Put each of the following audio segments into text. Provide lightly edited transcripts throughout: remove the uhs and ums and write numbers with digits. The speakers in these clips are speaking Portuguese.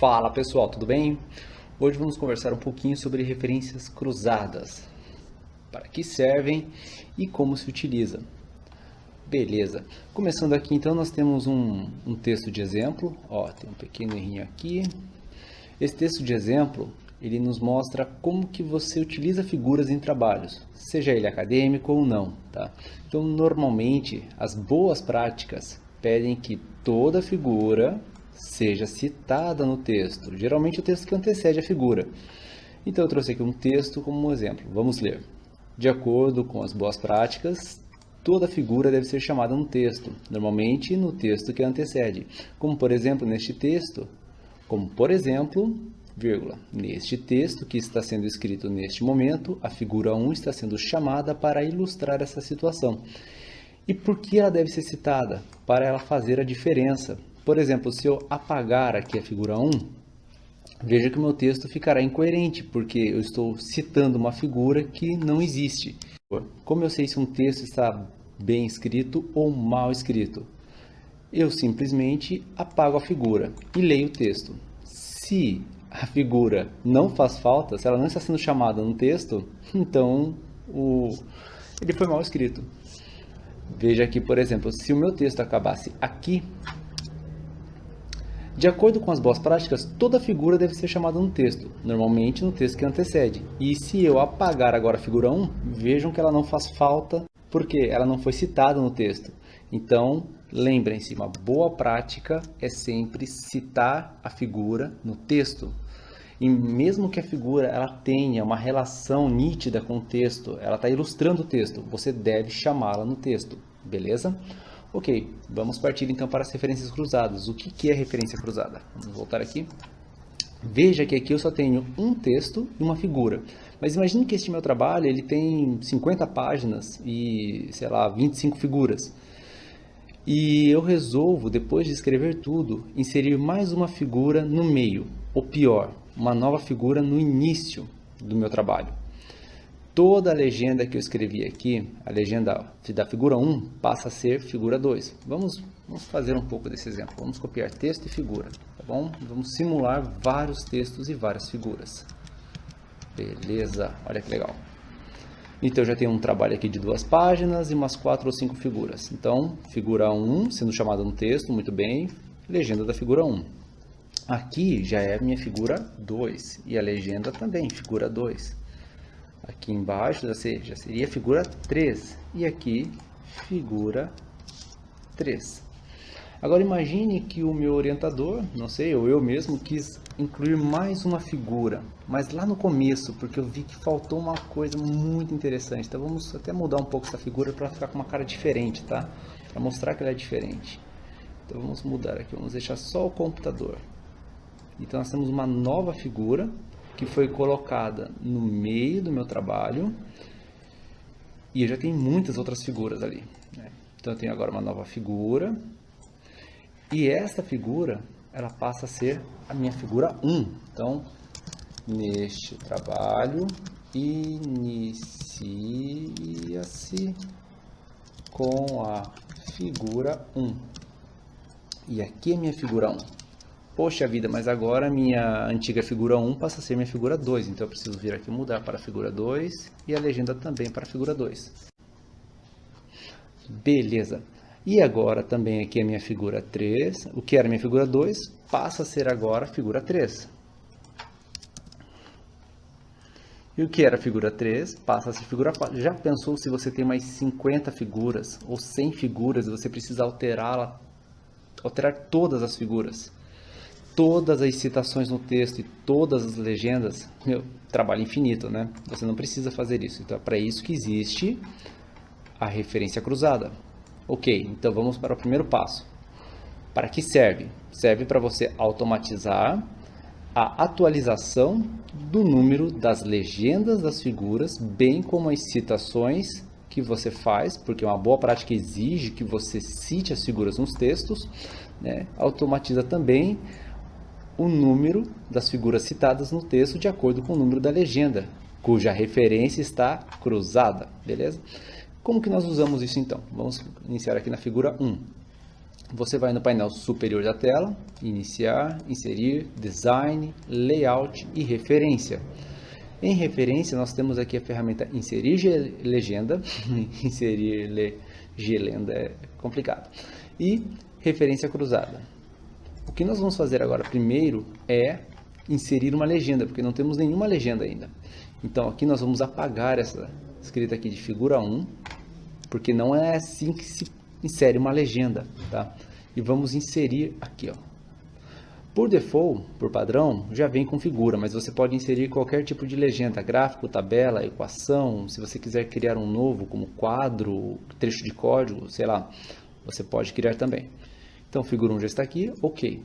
Fala pessoal, tudo bem? Hoje vamos conversar um pouquinho sobre referências cruzadas, para que servem e como se utiliza. Beleza, começando aqui então nós temos um texto de exemplo, tem um pequeno errinho aqui. Esse texto de exemplo, ele nos mostra como que você utiliza figuras em trabalhos, seja ele acadêmico ou não, tá? Então normalmente as boas práticas pedem que toda figura seja citada no texto, geralmente o texto que antecede a figura. Então eu trouxe aqui um texto como um exemplo, vamos ler. De acordo com as boas práticas, toda figura deve ser chamada no texto, normalmente no texto que antecede, como por exemplo neste texto, vírgula, neste texto que está sendo escrito neste momento, a figura 1 está sendo chamada para ilustrar essa situação. E por que ela deve ser citada? Para ela fazer a diferença. Por exemplo, se eu apagar aqui a figura 1, veja que o meu texto ficará incoerente, porque eu estou citando uma figura que não existe. Como eu sei se um texto está bem escrito ou mal escrito? Eu simplesmente apago a figura e leio o texto. Se a figura não faz falta, se ela não está sendo chamada no texto, então ele foi mal escrito. Veja aqui, por exemplo, se o meu texto acabasse aqui, de acordo com as boas práticas, toda figura deve ser chamada no texto, normalmente no texto que antecede. E se eu apagar agora a figura 1, vejam que ela não faz falta, porque ela não foi citada no texto. Então, lembrem-se, uma boa prática é sempre citar a figura no texto. E mesmo que a figura ela tenha uma relação nítida com o texto, ela está ilustrando o texto, você deve chamá-la no texto, beleza? Ok, vamos partir então para as referências cruzadas. O que é referência cruzada? Vamos voltar aqui. Veja que aqui eu só tenho um texto e uma figura. Mas imagine que este meu trabalho ele tem 50 páginas e, sei lá, 25 figuras. E eu resolvo, depois de escrever tudo, inserir mais uma figura no meio. Ou pior, uma nova figura no início do meu trabalho. Toda a legenda que eu escrevi aqui, a legenda da figura 1, passa a ser figura 2. Vamos fazer um pouco desse exemplo. Vamos copiar texto e figura, tá bom? Vamos simular vários textos e várias figuras. Beleza, olha que legal. Então, eu já tenho um trabalho aqui de 2 páginas e umas 4 ou 5 figuras. Então, figura 1 sendo chamada no texto, muito bem, legenda da figura 1. Aqui já é a minha figura 2 e a legenda também, figura 2. Aqui embaixo já seria figura 3 e aqui figura 3. Agora imagine que o meu orientador, não sei, ou eu mesmo, quis incluir mais uma figura, mas lá no começo, porque eu vi que faltou uma coisa muito interessante. Então vamos até mudar um pouco essa figura para ficar com uma cara diferente, tá? Para mostrar que ela é diferente. Então vamos mudar aqui, vamos deixar só o computador. Então nós temos uma nova figura que foi colocada no meio do meu trabalho e eu já tenho muitas outras figuras ali, né? Então eu tenho agora uma nova figura e essa figura ela passa a ser a minha figura 1. Então neste trabalho inicia-se com a figura 1 e aqui é minha figura 1. Poxa vida, mas agora a minha antiga figura 1 passa a ser minha figura 2, então eu preciso vir aqui mudar para a figura 2 e a legenda também para a figura 2. Beleza. E agora também aqui a minha figura 3, o que era minha figura 2 passa a ser agora a figura 3. E o que era a figura 3 passa a ser figura 4. Já pensou se você tem mais 50 figuras ou 100 figuras e você precisa alterar todas as figuras? Todas as citações no texto e todas as legendas, trabalho infinito, né? Você não precisa fazer isso. Então é para isso que existe a referência cruzada. Ok, então vamos para o primeiro passo. Para que serve? Serve para você automatizar a atualização do número das legendas das figuras, bem como as citações que você faz, porque uma boa prática exige que você cite as figuras nos textos, né? Automatiza também o número das figuras citadas no texto de acordo com o número da legenda, cuja referência está cruzada, beleza? Como que nós usamos isso então? Vamos iniciar aqui na figura 1. Você vai no painel superior da tela, iniciar, inserir, design, layout e referência. Em referência, nós temos aqui a ferramenta inserir legenda, inserir legenda é complicado, e referência cruzada. O que nós vamos fazer agora primeiro é inserir uma legenda, porque não temos nenhuma legenda ainda. Então aqui nós vamos apagar essa escrita aqui de figura 1, porque não é assim que se insere uma legenda, tá? E vamos inserir aqui, ó. Por default, por padrão, já vem com figura, mas você pode inserir qualquer tipo de legenda, gráfico, tabela, equação. Se você quiser criar um novo, como quadro, trecho de código, sei lá, você pode criar também. Então, figura 1 já está aqui, ok.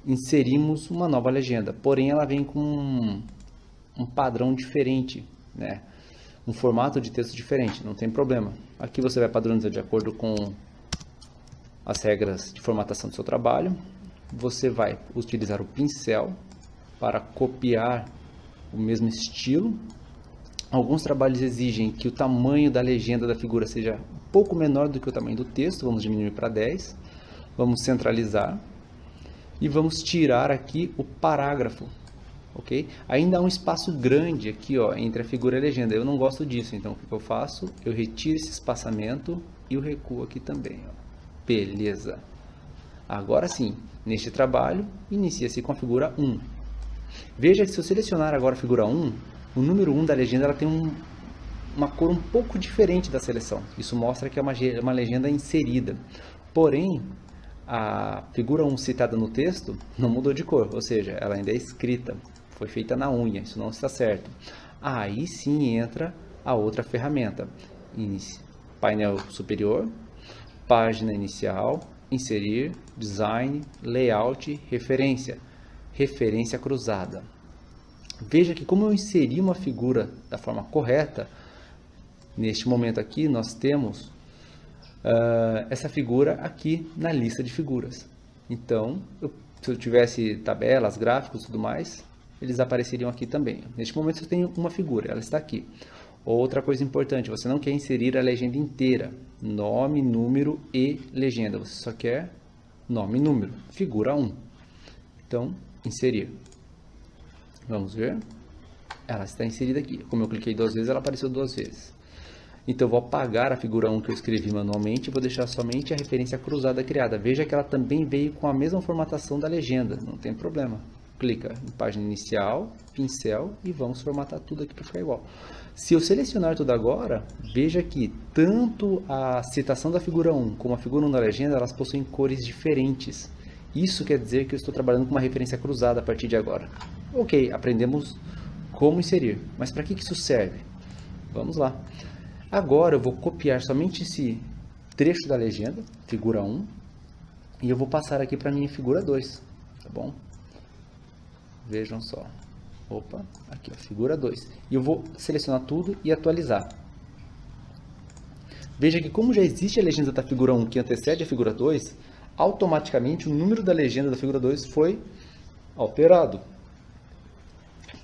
Inserimos uma nova legenda, porém ela vem com um padrão diferente, né? Um formato de texto diferente, não tem problema. Aqui você vai padronizar de acordo com as regras de formatação do seu trabalho. Você vai utilizar o pincel para copiar o mesmo estilo. Alguns trabalhos exigem que o tamanho da legenda da figura seja um pouco menor do que o tamanho do texto. Vamos diminuir para 10. Vamos centralizar. E vamos tirar aqui o parágrafo. Ok? Ainda há um espaço grande aqui, ó, entre a figura e a legenda. Eu não gosto disso, então o que eu faço? Eu retiro esse espaçamento e o recuo aqui também. Ó. Beleza. Agora sim, neste trabalho, inicia-se com a figura 1. Veja que se eu selecionar agora a figura 1, o número 1 da legenda ela tem uma cor um pouco diferente da seleção. Isso mostra que é uma legenda inserida. Porém, a figura 1 citada no texto não mudou de cor, ou seja, ela ainda é escrita. Foi feita na unha, isso não está certo. Aí sim entra a outra ferramenta. Painel superior, página inicial, inserir, design, layout, referência. Referência cruzada. Veja que como eu inseri uma figura da forma correta, neste momento aqui nós temos essa figura aqui na lista de figuras. Então, se eu tivesse tabelas, gráficos e tudo mais, eles apareceriam aqui também. Neste momento eu tenho uma figura, ela está aqui. Outra coisa importante, você não quer inserir a legenda inteira, nome, número e legenda. Você só quer nome e número, figura 1. Então, inserir. Vamos ver. Ela está inserida aqui. Como eu cliquei 2 vezes, ela apareceu 2 vezes. Então, eu vou apagar a figura 1 que eu escrevi manualmente e vou deixar somente a referência cruzada criada. Veja que ela também veio com a mesma formatação da legenda, não tem problema. Clica em página inicial, pincel e vamos formatar tudo aqui para ficar igual. Se eu selecionar tudo agora, veja que tanto a citação da figura 1 como a figura 1 da legenda, elas possuem cores diferentes. Isso quer dizer que eu estou trabalhando com uma referência cruzada a partir de agora. Ok, aprendemos como inserir, mas para que isso serve? Vamos lá. Agora eu vou copiar somente esse trecho da legenda, figura 1, e eu vou passar aqui para a minha figura 2, tá bom? Vejam só. Opa, aqui ó, figura 2. E eu vou selecionar tudo e atualizar. Veja que como já existe a legenda da figura 1 que antecede a figura 2, automaticamente o número da legenda da figura 2 foi alterado.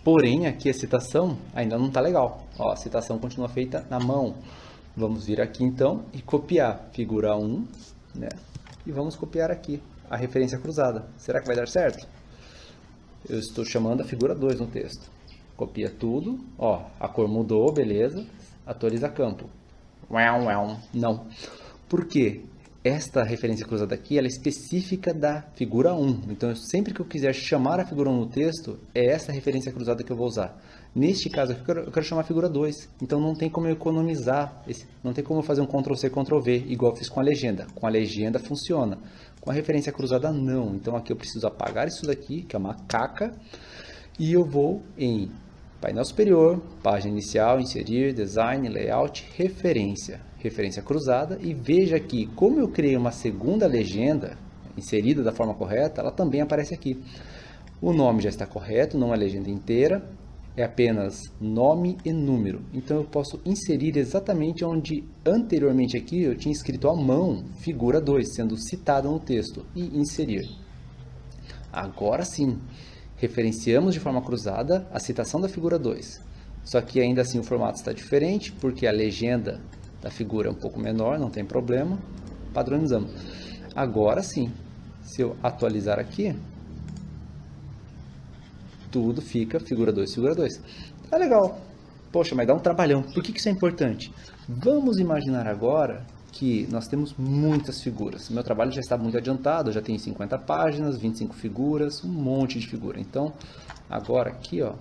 Porém, aqui a citação ainda não está legal. Ó, a citação continua feita na mão. Vamos vir aqui então e copiar figura 1, né? E vamos copiar aqui a referência cruzada. Será que vai dar certo? Eu estou chamando a figura 2 no texto. Copia tudo. Ó, a cor mudou, beleza. Atualiza campo. Não. Por quê? Esta referência cruzada aqui ela é específica da figura 1. Então, sempre que eu quiser chamar a figura 1 no texto, é essa referência cruzada que eu vou usar. Neste caso aqui, eu quero chamar a figura 2. Então, não tem como eu economizar. Não tem como eu fazer um Ctrl+C, Ctrl+V, igual eu fiz com a legenda. Com a legenda funciona. Com a referência cruzada, não. Então, aqui eu preciso apagar isso daqui, que é uma caca. E eu vou em painel superior, página inicial, inserir, design, layout, referência. Referência cruzada. E veja que, como eu criei uma segunda legenda, inserida da forma correta, ela também aparece aqui. O nome já está correto, não é a legenda inteira. É apenas nome e número. Então, eu posso inserir exatamente onde anteriormente aqui eu tinha escrito à mão, figura 2, sendo citada no texto, e inserir. Agora sim, referenciamos de forma cruzada a citação da figura 2. Só que ainda assim o formato está diferente, porque a legenda da figura é um pouco menor, não tem problema. Padronizamos. Agora sim, se eu atualizar aqui, tudo fica figura 2, figura 2. Tá legal. Poxa, mas dá um trabalhão. Por que isso é importante? Vamos imaginar agora que nós temos muitas figuras. Meu trabalho já está muito adiantado, já tem 50 páginas, 25 figuras, um monte de figura. Então, agora aqui, ó,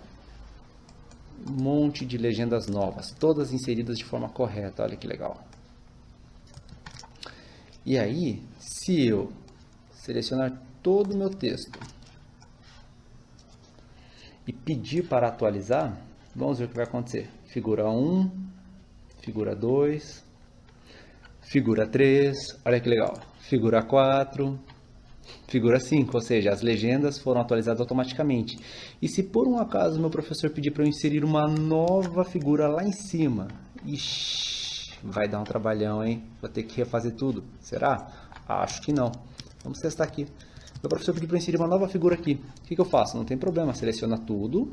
um monte de legendas novas, todas inseridas de forma correta. Olha que legal. E aí, se eu selecionar todo o meu texto e pedir para atualizar, vamos ver o que vai acontecer. Figura 1, figura 2, figura 3, olha que legal. Figura 4, figura 5, ou seja, as legendas foram atualizadas automaticamente. E se por um acaso meu professor pedir para eu inserir uma nova figura lá em cima, ixi, vai dar um trabalhão, hein? Vou ter que refazer tudo. Será? Acho que não. Vamos testar aqui. Meu professor pediu para eu inserir uma nova figura aqui. O que eu faço? Não tem problema. Seleciona tudo.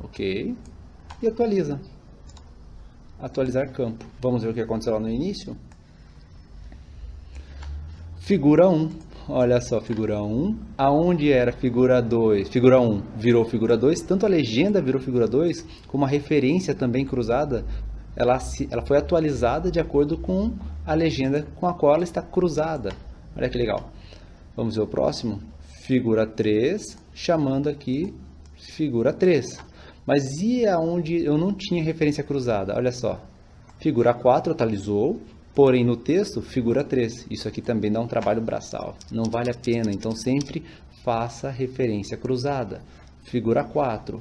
Ok. E atualiza. Atualizar campo. Vamos ver o que aconteceu lá no início? Figura 1. Olha só, figura 1. Aonde era figura 2? Figura 1 virou figura 2. Tanto a legenda virou figura 2, como a referência também cruzada, ela foi atualizada de acordo com a legenda com a qual ela está cruzada. Olha que legal. Vamos ver o próximo. Figura 3, chamando aqui figura 3. Mas e aonde eu não tinha referência cruzada? Olha só. Figura 4 atualizou, porém no texto, figura 3. Isso aqui também dá um trabalho braçal. Não vale a pena, então sempre faça referência cruzada. Figura 4.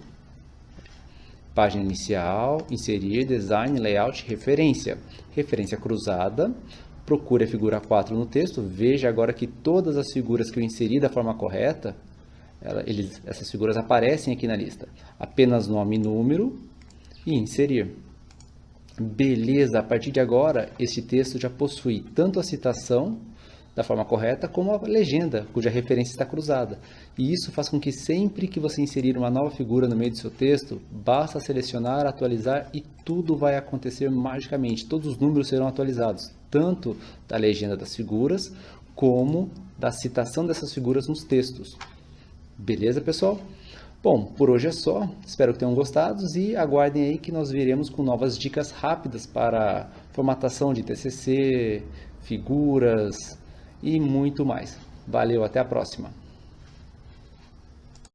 Página inicial, inserir, design, layout, referência. Referência cruzada. Procure a figura 4 no texto. Veja agora que todas as figuras que eu inseri da forma correta, essas figuras aparecem aqui na lista. Apenas nome e número e inserir. Beleza, a partir de agora, este texto já possui tanto a citação da forma correta, como a legenda, cuja referência está cruzada. E isso faz com que sempre que você inserir uma nova figura no meio do seu texto, basta selecionar, atualizar e tudo vai acontecer magicamente. Todos os números serão atualizados, tanto da legenda das figuras, como da citação dessas figuras nos textos. Beleza, pessoal? Bom, por hoje é só. Espero que tenham gostado e aguardem aí que nós viremos com novas dicas rápidas para formatação de TCC, figuras e muito mais. Valeu, até a próxima!